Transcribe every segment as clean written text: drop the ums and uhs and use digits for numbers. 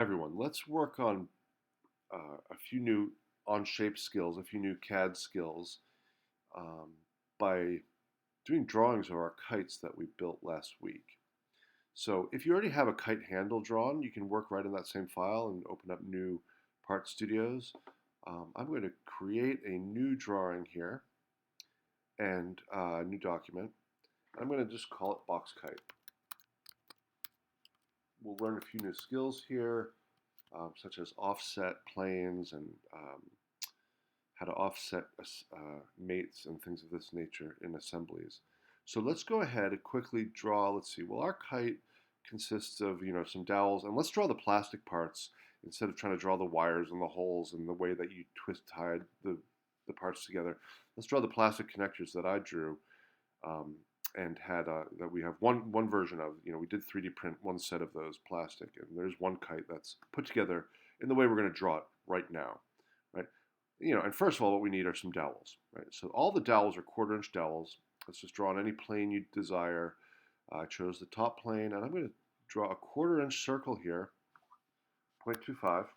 Everyone, let's work on a few new on-shape skills, a few new CAD skills um, by doing drawings of our kites that we built last week. So if you already have a kite handle drawn, you can work right in that same file and open up new part studios. I'm going to create a new drawing here and a new document. I'm going to just call it box kite. We'll learn a few new skills here, such as offset planes and how to offset mates and things of this nature in assemblies. So let's go ahead and quickly draw. Let's see. Well, our kite consists of some dowels, and let's draw the plastic parts instead of trying to draw the wires and the holes and the way that you twist tied the parts together. Let's draw the plastic connectors that I drew. And had that we have one version of. We did 3D print one set of those plastic, and there's one kite that's put together in the way we're going to draw it right now, right? And first of all, what we need are some dowels, right? So all the dowels are 1/4 inch dowels. Let's just draw on any plane you desire. I chose the top plane, and I'm going to draw a 1/4 inch circle here, 0.25.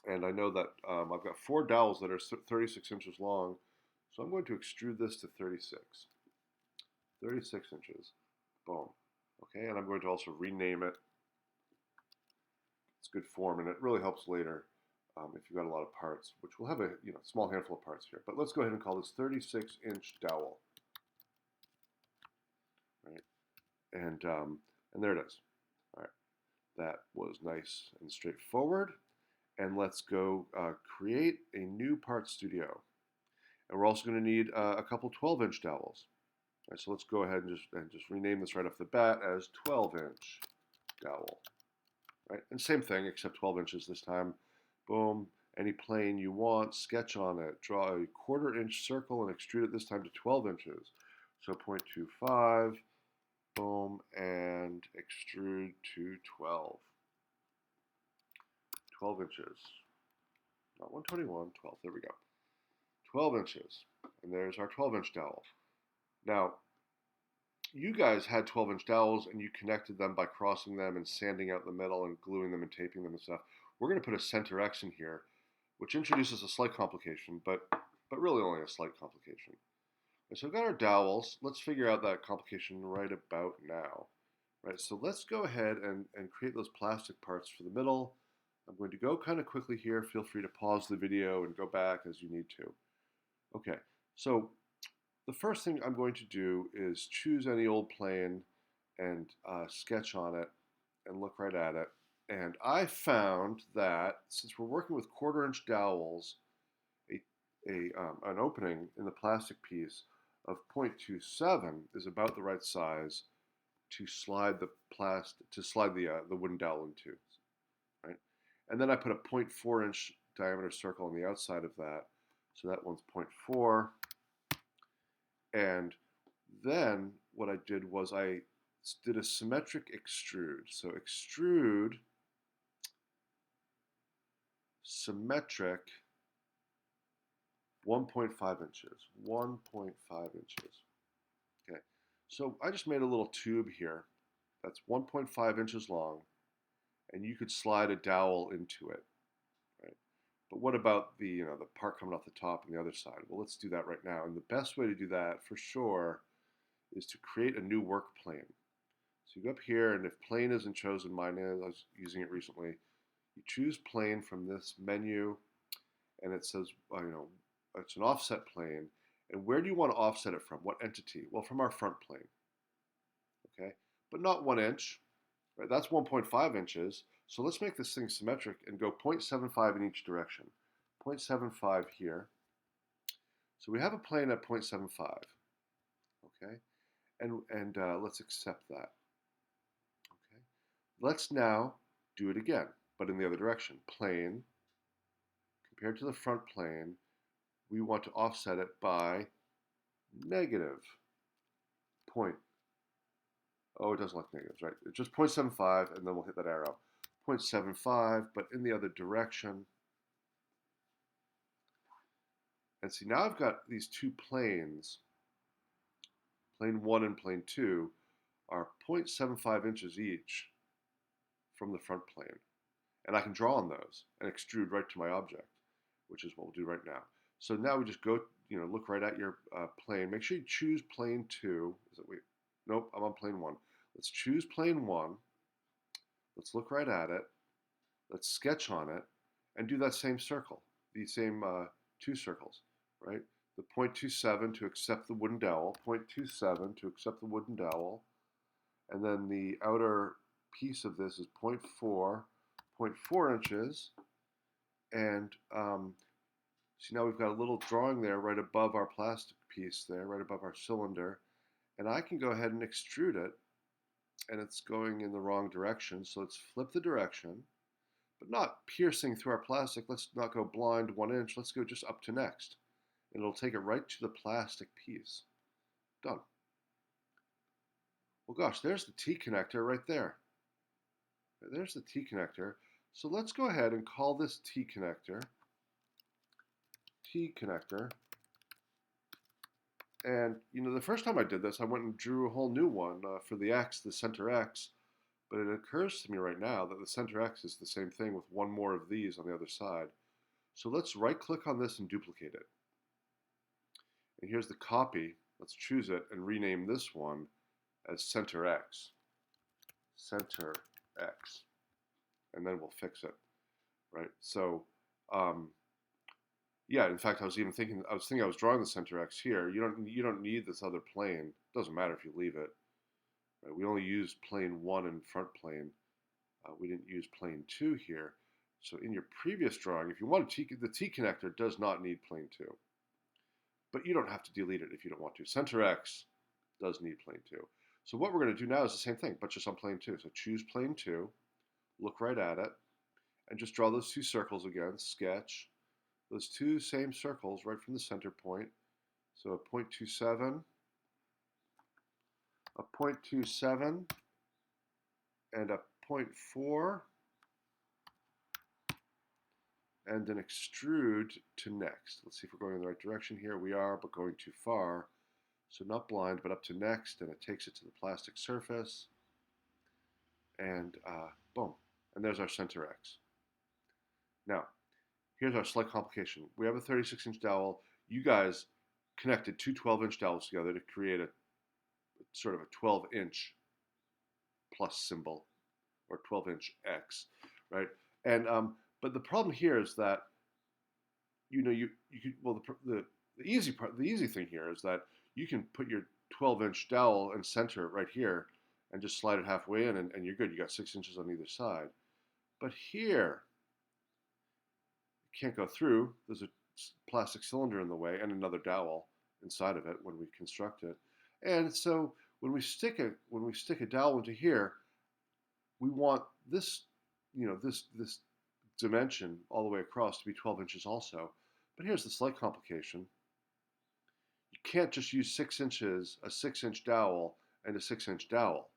And I know that I've got 4 dowels that are 36 inches long, so I'm going to extrude this to 36 inches. Boom. Okay, and I'm going to also rename it. It's good form, and it really helps later if you've got a lot of parts, which we'll have a small handful of parts here. But let's go ahead and call this 36-inch dowel. Right, and there it is. All right, that was nice and straightforward. And let's go create a new part studio. And we're also going to need a couple 12-inch dowels. Right, so let's go ahead and just rename this right off the bat as 12-inch dowel. Right, and same thing except 12 inches this time. Boom. Any plane you want, sketch on it. Draw a 1/4 inch circle and extrude it this time to 12 inches. So 0.25. Boom, and extrude to 12. 12 inches. Not 121, 12. There we go. 12 inches. And there's our 12-inch dowel. Now, you guys had 12-inch dowels and you connected them by crossing them and sanding out the metal and gluing them and taping them and stuff. We're going to put a center X in here, which introduces a slight complication, but really only a slight complication. And so we've got our dowels. Let's figure out that complication right about now. Right, so let's go ahead and create those plastic parts for the middle. I'm going to go kind of quickly here. Feel free to pause the video and go back as you need to. Okay, so the first thing I'm going to do is choose any old plane and sketch on it and look right at it. And I found that since we're working with 1/4 inch dowels, an opening in the plastic piece of 0.27 is about the right size to slide the wooden dowel into, right? And then I put a 0.4 inch diameter circle on the outside of that, so that one's 0.4. And then what I did was I did a symmetric extrude. So extrude symmetric 1.5 inches. 1.5 inches. Okay. So I just made a little tube here that's 1.5 inches long, and you could slide a dowel into it. Right? But what about the part coming off the top and the other side? Well, let's do that right now. And the best way to do that, for sure, is to create a new work plane. So you go up here, and if plane isn't chosen, mine is, I was using it recently, you choose plane from this menu, and it says, it's an offset plane. And where do you want to offset it from? What entity? Well, from our front plane. Okay, but not 1 inch. Right? That's 1.5 inches. So let's make this thing symmetric and go 0.75 in each direction. 0.75 here. So we have a plane at 0.75. Okay, and let's accept that. Okay, let's now do it again, but in the other direction. Plane compared to the front plane, we want to offset it by negative point. Oh, it doesn't like negatives, right? It's just 0.75, and then we'll hit that arrow. 0.75, but in the other direction. And see, now I've got these two planes, plane 1 and plane 2, are 0.75 inches each from the front plane. And I can draw on those and extrude right to my object, which is what we'll do right now. So now we just go, look right at your plane. Make sure you choose plane 2. Nope, I'm on plane 1. Let's choose plane 1. Let's look right at it. Let's sketch on it and do that same circle, these same 2 circles, right? The 0.27 to accept the wooden dowel, 0.27 to accept the wooden dowel, and then the outer piece of this is 0.4 inches, and see, now we've got a little drawing there right above our plastic piece there, right above our cylinder, and I can go ahead and extrude it, and it's going in the wrong direction, so let's flip the direction, but not piercing through our plastic. Let's not go blind 1 inch, let's go just up to next, and it'll take it right to the plastic piece. Done. Well, gosh, there's the T connector right there. There's the T connector. So let's go ahead and call this T connector. And, the first time I did this, I went and drew a whole new one for the X, the center X. But it occurs to me right now that the center X is the same thing with one more of these on the other side. So let's right-click on this and duplicate it. And here's the copy. Let's choose it and rename this one as center X. Center X. And then we'll fix it, right? So, yeah, in fact, I was thinking I was drawing the center X here. You don't need this other plane. Doesn't matter if you leave it. Right? We only used plane 1 and front plane. We didn't use plane 2 here. So in your previous drawing, if you want the T connector does not need plane 2. But you don't have to delete it if you don't want to. Center X does need plane 2. So what we're going to do now is the same thing, but just on plane 2. So choose plane 2, look right at it, and just draw those 2 circles again, sketch. Those 2 same circles right from the center point. So a 0.27, and a 0.4, and then extrude to next. Let's see if we're going in the right direction here. We are, but going too far. So not blind, but up to next, and it takes it to the plastic surface. And boom, and there's our center X. Now, here's our slight complication. We have a 36-inch dowel. You guys connected 2 12-inch dowels together to create a sort of a 12-inch plus symbol, or 12-inch X, right? And but the problem here is that you could, well, the easy thing here is that you can put your 12-inch dowel and center it right here and just slide it halfway in, and you're good. You got 6 inches on either side. But here, can't go through. There's a plastic cylinder in the way and another dowel inside of it when we construct it. And so when we stick a dowel into here, we want this, this dimension all the way across to be 12 inches also. But here's the slight complication. You can't just use 6 inches, a 6-inch dowel and a 6-inch dowel.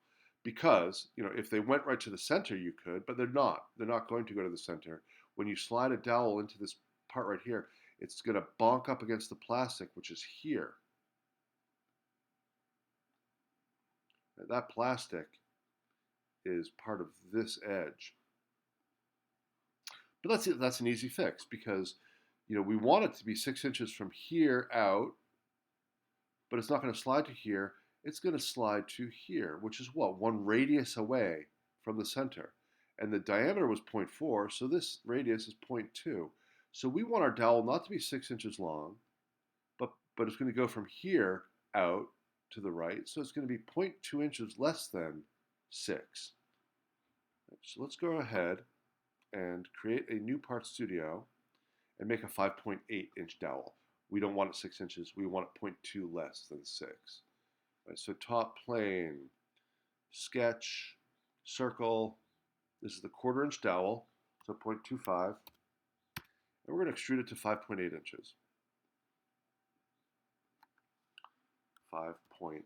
Because, if they went right to the center, you could, but they're not. They're not going to go to the center. When you slide a dowel into this part right here, it's going to bonk up against the plastic, which is here. That plastic is part of this edge. But that's an easy fix because, we want it to be 6 inches from here out, but it's not going to slide to here. It's going to slide to here, which is what? 1 radius away from the center. And the diameter was 0.4, so this radius is 0.2. So we want our dowel not to be 6 inches long, but it's going to go from here out to the right. So it's going to be 0.2 inches less than 6. So let's go ahead and create a new part studio and make a 5.8-inch dowel. We don't want it 6 inches. We want it 0.2 less than 6. Right, so top plane, sketch, circle. This is the 1/4-inch dowel, so 0.25. And we're going to extrude it to 5.8 inches. 5.8.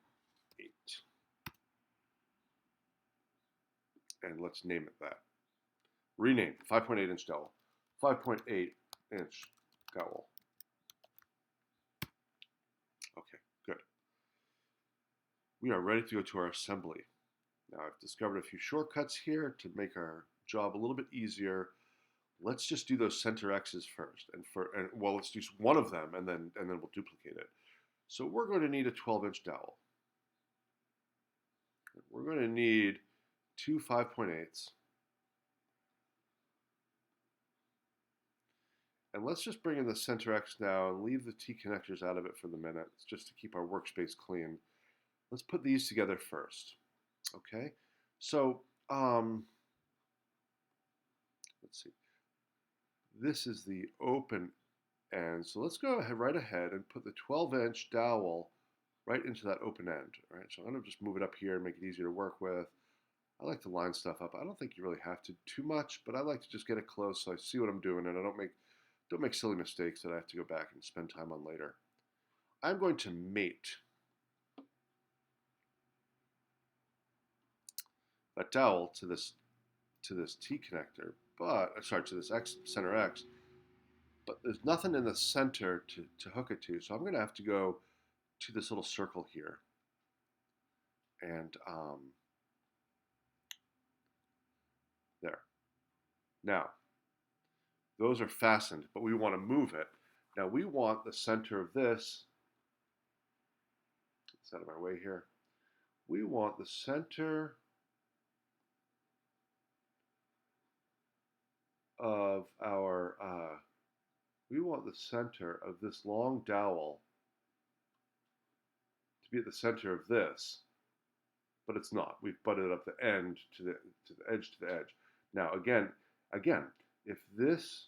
And let's name it that. Rename, 5.8-inch dowel. 5.8-inch dowel. Okay, good. We are ready to go to our assembly. Now I've discovered a few shortcuts here to make our job a little bit easier, let's just do those center X's first. And well, let's do one of them and then we'll duplicate it. So we're going to need a 12-inch dowel. We're going to need two 5.8s. And let's just bring in the center X now and leave the T connectors out of it for the minute, just to keep our workspace clean. Let's put these together first. Okay, so let's see. This is the open end. So let's go ahead, right ahead and put the 12-inch dowel right into that open end. All right, so I'm going to just move it up here and make it easier to work with. I like to line stuff up. I don't think you really have to too much, but I like to just get it close so I see what I'm doing and I don't make silly mistakes that I have to go back and spend time on later. I'm going to mate that dowel to this T connector, but to this center X, but there's nothing in the center to hook it to, so I'm going to have to go to this little circle here, and there. Now, those are fastened, but we want to move it. Now we want the center of this, it's out of my way here, we want the center of our, we want the center of this long dowel to be at the center of this, but it's not. We've butted up the end to the edge to the edge. Now again, if this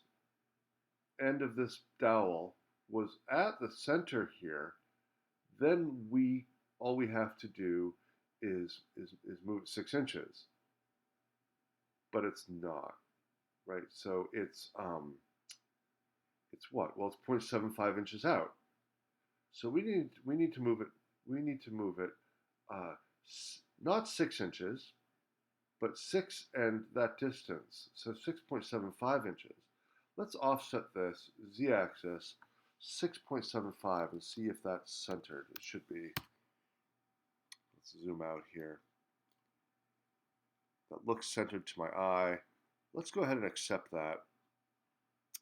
end of this dowel was at the center here, then all we have to do is move it 6 inches. But it's not, right? So it's what? Well, it's 0.75 inches out. So we need to move it. We need to move it not 6 inches, but 6 and that distance. So 6.75 inches. Let's offset this z-axis 6.75 and see if that's centered. It should be. Let's zoom out here. That looks centered to my eye. Let's go ahead and accept that.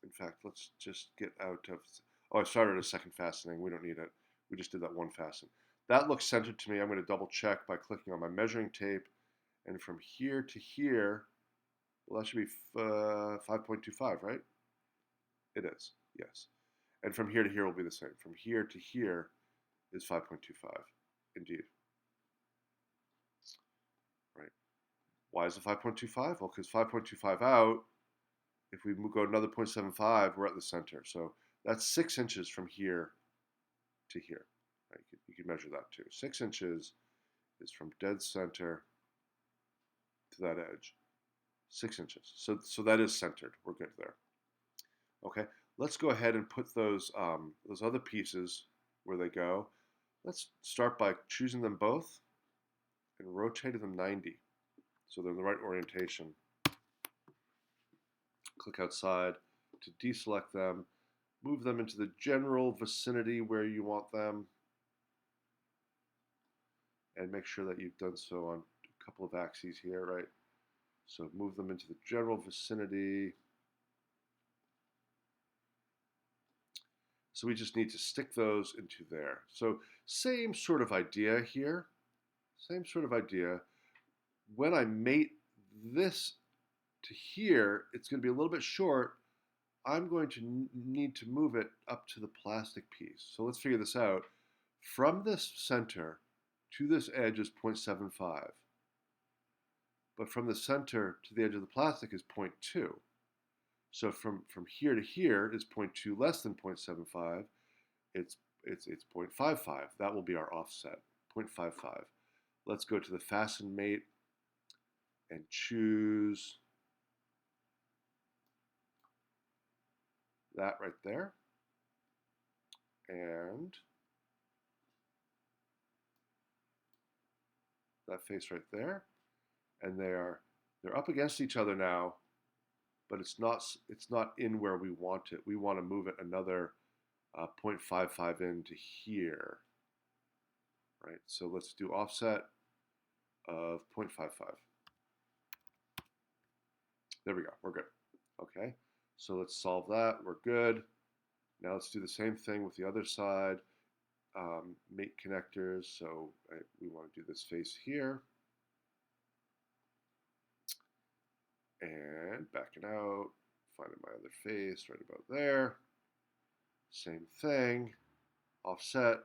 In fact, let's just get out of, oh, I started a second fastening. We don't need it. We just did that one fasten. That looks centered to me. I'm going to double check by clicking on my measuring tape. And from here to here, well, that should be 5.25, right? It is, yes. And from here to here will be the same. From here to here is 5.25, indeed. Right. Why is it 5.25? Well, because 5.25 out, if we go another 0.75, we're at the center. So that's 6 inches from here to here. Right? You can measure that too. 6 inches is from dead center to that edge. 6 inches. So that is centered. We're good there. Okay, let's go ahead and put those other pieces where they go. Let's start by choosing them both and rotating them 90 so they're in the right orientation. Click outside to deselect them, move them into the general vicinity where you want them, and make sure that you've done so on a couple of axes here, right? So move them into the general vicinity. So we just need to stick those into there. So same sort of idea here. Same sort of idea. When I mate this to here, it's going to be a little bit short. I'm going to need to move it up to the plastic piece. So let's figure this out. From this center to this edge is 0.75. But from the center to the edge of the plastic is 0.2. So from here to here is 0.2 less than 0.75. It's 0.55. That will be our offset, 0.55. Let's go to the fasten mate and choose that right there. And that face right there. And they're up against each other now, but it's not in where we want it. We want to move it another 0.55 into here, right? So let's do offset of 0.55. There we go. We're good. Okay. So let's solve that. We're good. Now let's do the same thing with the other side. Mate connectors. So we want to do this face here. And backing out. Finding my other face right about there. Same thing. Offset.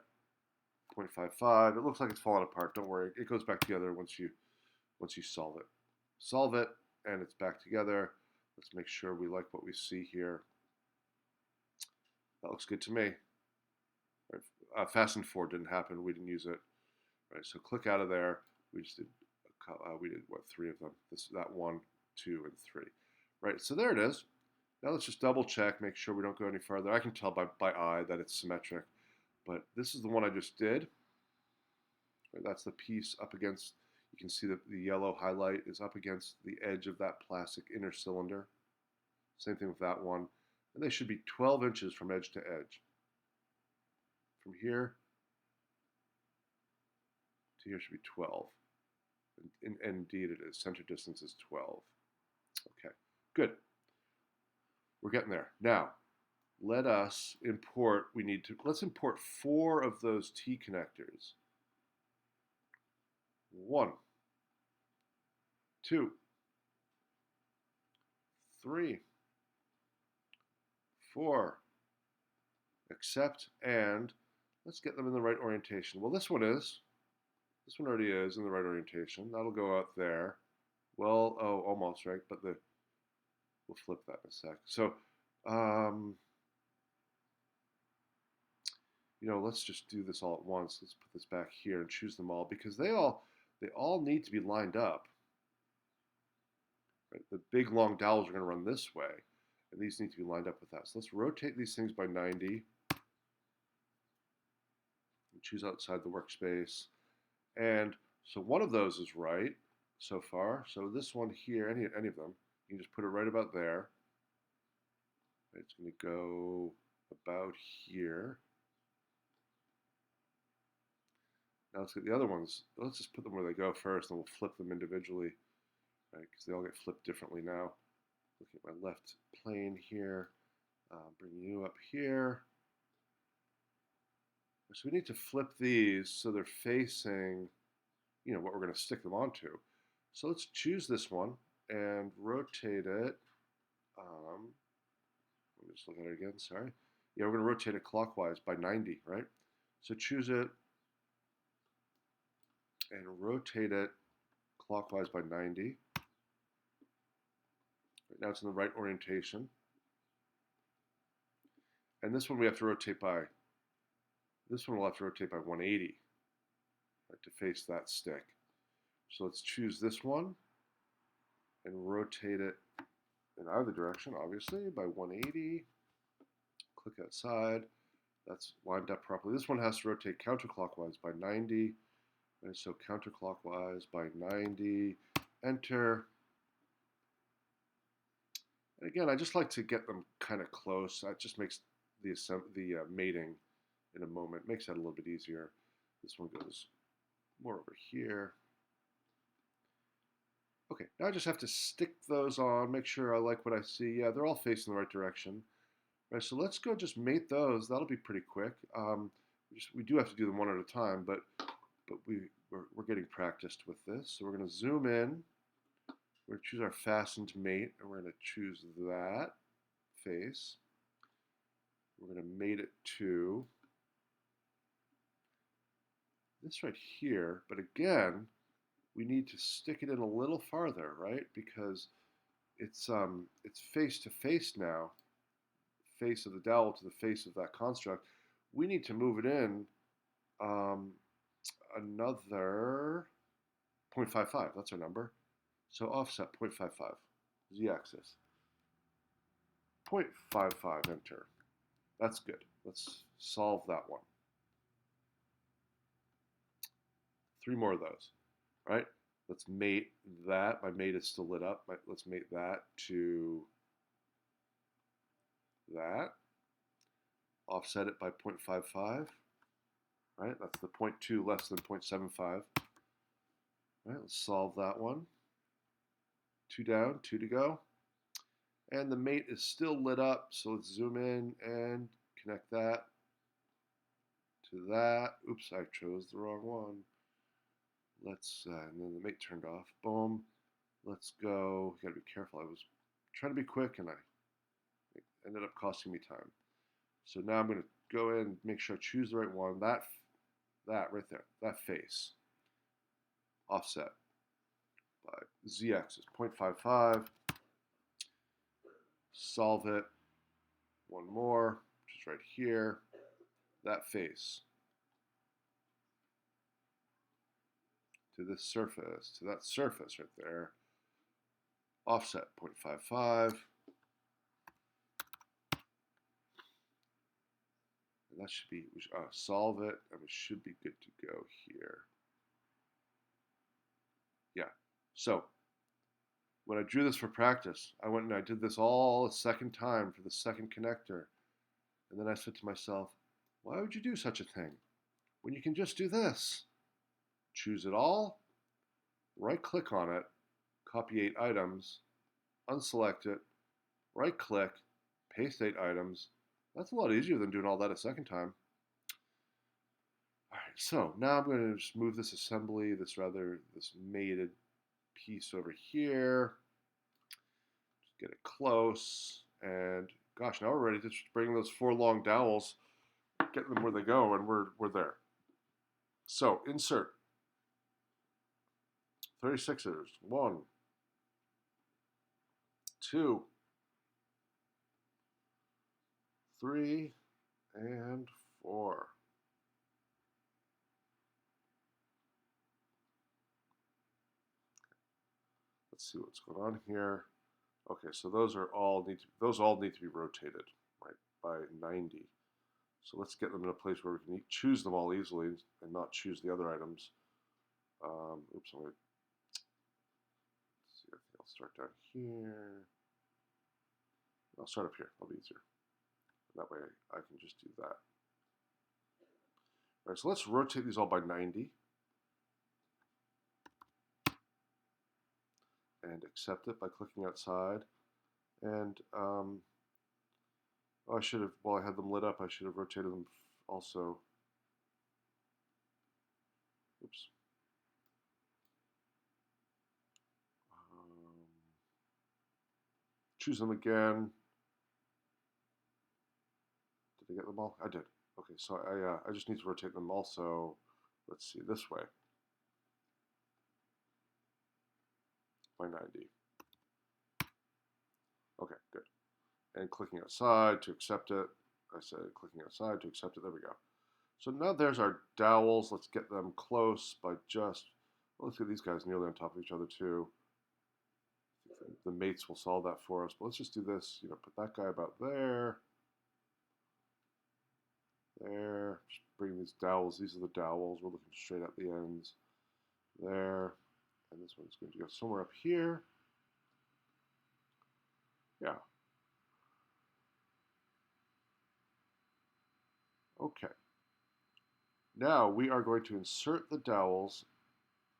0.55. It looks like it's falling apart. Don't worry. It goes back together once you solve it. Solve it, and it's back together. Let's make sure we like what we see here. That looks good to me. Right. Fasten forward didn't happen. We didn't use it. Right. So click out of there. We just did. We did what, 3 of them? That 1, 2, and 3. Right. So there it is. Now let's just double check, make sure we don't go any further. I can tell by eye that it's symmetric, but this is the one I just did. Right. That's the piece up against. You can see that the yellow highlight is up against the edge of that plastic inner cylinder. Same thing with that one. And they should be 12 inches from edge to edge. From here to here should be 12. And indeed it is. Center distance is 12. Okay, good. We're getting there. Now, let's import 4 of those T connectors. 1, 2, 3, 4. Accept, and let's get them in the right orientation. Well, this one already is in the right orientation. That'll go out there. Well, oh, almost, right? But we'll flip that in a sec. So, let's just do this all at once. Let's put this back here and choose them all, because they all need to be lined up. Right? The big long dowels are going to run this way, and these need to be lined up with that. So let's rotate these things by 90. And choose outside the workspace. And so one of those is right so far. So this one here, any of them, you can just put it right about there. It's going to go about here. Now let's get the other ones. Let's just put them where they go first, and we'll flip them individually, right? Because they all get flipped differently now. Look at my left plane here. Bring you up here. So we need to flip these so they're facing, what we're going to stick them onto. So let's choose this one and rotate it. Let me just look at it again, sorry. Yeah, we're going to rotate it clockwise by 90, right? So choose it and rotate it clockwise by 90. Right now it's in the right orientation. And this one we have to rotate by, we'll have to rotate by 180, right, to face that stick. So let's choose this one and rotate it in either direction, obviously, by 180. Click outside. That's lined up properly. This one has to rotate counterclockwise by 90. And so counterclockwise by 90. Enter. And again, I just like to get them kind of close. That just makes the mating in a moment. Makes that a little bit easier. This one goes more over here. Okay, now I just have to stick those on, make sure I like what I see. Yeah, they're all facing the right direction. Right, so let's go just mate those. That'll be pretty quick. We do have to do them one at a time, but we're getting practiced with this. So we're going to zoom in. We're going to choose our fastened mate, and we're going to choose that face. We're going to mate it to this right here, but again, we need to stick it in a little farther, right? Because it's face to face now, face of the dowel to the face of that construct. We need to move it in another 0.55. That's our number. So offset 0.55, z-axis. 0.55, enter. That's good. Let's solve that one. 3 more of those, right? Let's mate that. My mate is still lit up. Let's mate that to that. Offset it by 0.55, right? That's the 0.2 less than 0.75. Right, let's solve that one. 2 down, 2 to go. And the mate is still lit up, so let's zoom in and connect that to that. Oops, I chose the wrong one. Let's, and then the mate turned off. Boom. Let's go. You gotta be careful. I was trying to be quick and it ended up costing me time. So now I'm going to go in and make sure I choose the right one. That right there, that face. Offset by Z-axis, 0.55. Solve it. One more, which is right here. That face. To this surface, to that surface right there. Offset 0.55. And that should be, we should, solve it, and we should be good to go here. Yeah, so when I drew this for practice, I went and I did this all a second time for the second connector. And then I said to myself, why would you do such a thing when you can just do this? Choose it all, right click on it, copy 8 items, unselect it, right click, paste 8 items. That's a lot easier than doing all that a second time. All right, so now I'm going to just move this assembly, this mated piece over here. Just get it close, and gosh, now we're ready to bring those 4 long dowels, get them where they go, and we're there. So insert 36ers, 1, 2, 3, and 4. Let's see what's going on here. Okay, so those all need to be rotated, right, by 90. So let's get them in a place where we can choose them all easily and not choose the other items. Oops, I'm going to see. I think I'll start down here. I'll start up here. That'll be easier. That way I can just do that. All right, so let's rotate these all by 90. And accept it by clicking outside. And I should have, while I had them lit up, I should have rotated them also. Oops. Choose them again. Did I get them all? I did. Okay, so I just need to rotate them also. Let's see, this way. By 90. Okay, good. And clicking outside to accept it. I said clicking outside to accept it. There we go. So now there's our dowels. Let's get them close by just, well, let's get these guys nearly on top of each other too. The mates will solve that for us. But let's just do this. Put that guy about there. There. Just bring these dowels. These are the dowels. We're looking straight at the ends. There. And this one's going to go somewhere up here. Yeah. Okay. Now we are going to insert the dowels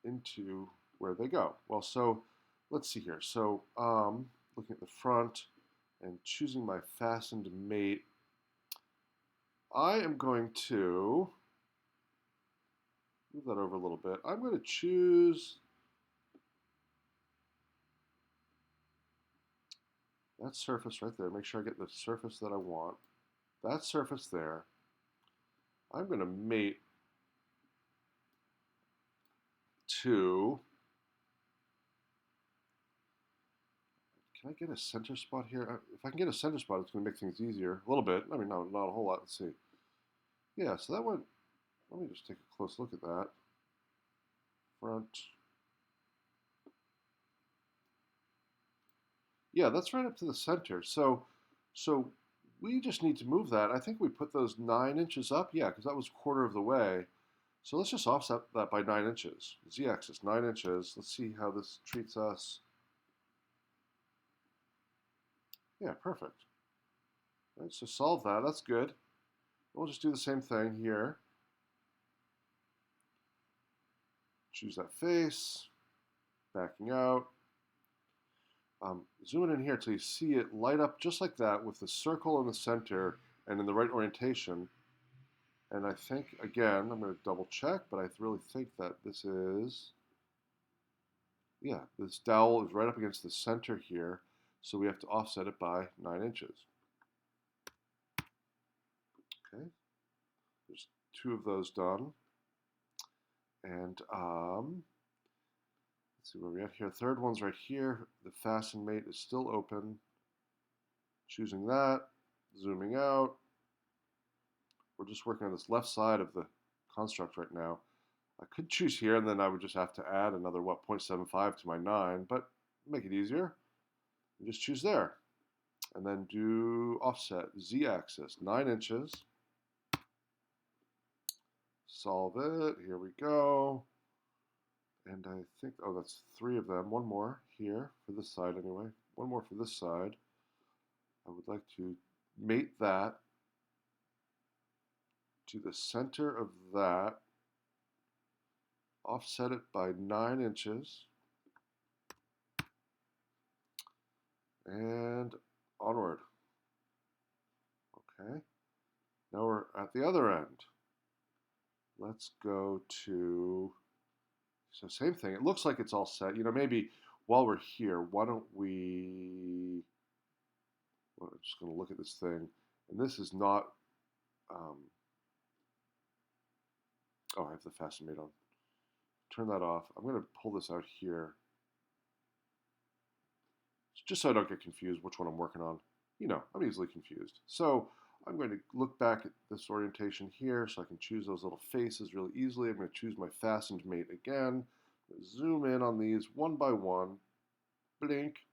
into where they go. Well, so let's see here. So looking at the front and choosing my fastened mate, I am going to move that over a little bit. I'm going to choose that surface right there. Make sure I get the surface that I want. That surface there. I'm going to mate to, can I get a center spot here? If I can get a center spot, it's going to make things easier. A little bit. I mean, not a whole lot. Let's see. Yeah, so that went, let me just take a close look at that. Front. Yeah, that's right up to the center. So we just need to move that. I think we put those 9 inches up. Yeah, because that was a quarter of the way. So let's just offset that by 9 inches. Z-axis, 9 inches. Let's see how this treats us. Yeah, perfect. All right, so solve that. That's good. We'll just do the same thing here. Choose that face. Backing out. zoom it in here till you see it light up just like that with the circle in the center and in the right orientation. And I think, again, I'm going to double check, but I really think that this is, yeah, this dowel is right up against the center here, so we have to offset it by 9 inches. Okay, there's 2 of those done. And let's see where we're at here. Third one's right here. The fasten mate is still open. Choosing that, zooming out. We're just working on this left side of the construct right now. I could choose here, and then I would just have to add another, 0.75 to my 9, but make it easier. And just choose there. And then do offset, z-axis, 9 inches. Solve it. Here we go. And I think, oh, that's 3 of them. One more here for this side anyway. One more for this side. I would like to mate that to the center of that. Offset it by 9 inches. And onward. Okay. Now we're at the other end. Let's go to, so same thing. It looks like it's all set. You know, maybe while we're here, why don't we, well, I'm just going to look at this thing. And this is not, oh, I have the fasten mate on. Turn that off. I'm going to pull this out here. Just so I don't get confused which one I'm working on. You know, I'm easily confused. So I'm going to look back at this orientation here so I can choose those little faces really easily. I'm going to choose my fastened mate again. Zoom in on these one by one. Blink.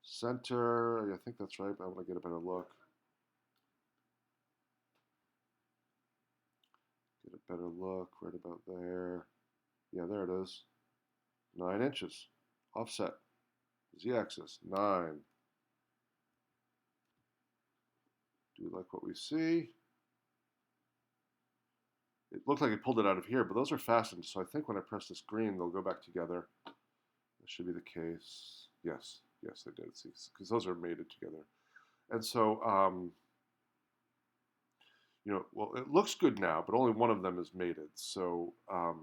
Center. I think that's right, but I want to get a better look. Get a better look right about there. Yeah, there it is. 9 inches. Offset. Z-axis. 9. Do you like what we see? It looked like it pulled it out of here, but those are fastened, so I think when I press this green, they'll go back together. That should be the case. Yes, yes, they did. See, because those are mated together. And so, you know, well, it looks good now, but only one of them is mated. So, I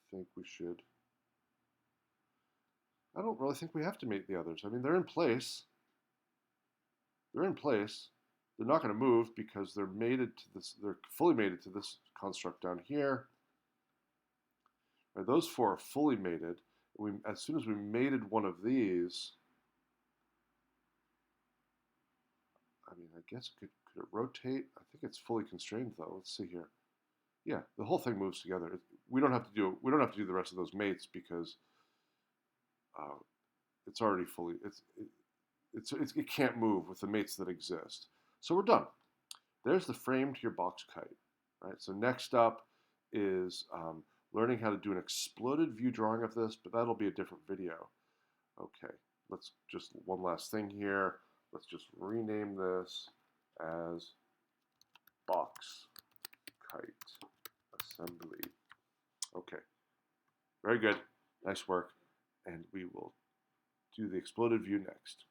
think we should. I don't really think we have to mate the others. I mean, they're in place. They're in place. They're not going to move because they're mated to this. They're fully mated to this construct down here. Right, those 4 are fully mated. As soon as we mated one of these, I mean, I guess could it rotate? I think it's fully constrained though. Let's see here. Yeah, the whole thing moves together. We don't have to do the rest of those mates because it's already fully. It can't move with the mates that exist. So we're done. There's the frame to your box kite. Right. So next up is learning how to do an exploded view drawing of this, but that'll be a different video. Okay. Let's just one last thing here. Let's just rename this as box kite assembly. Okay. Very good. Nice work. And we will do the exploded view next.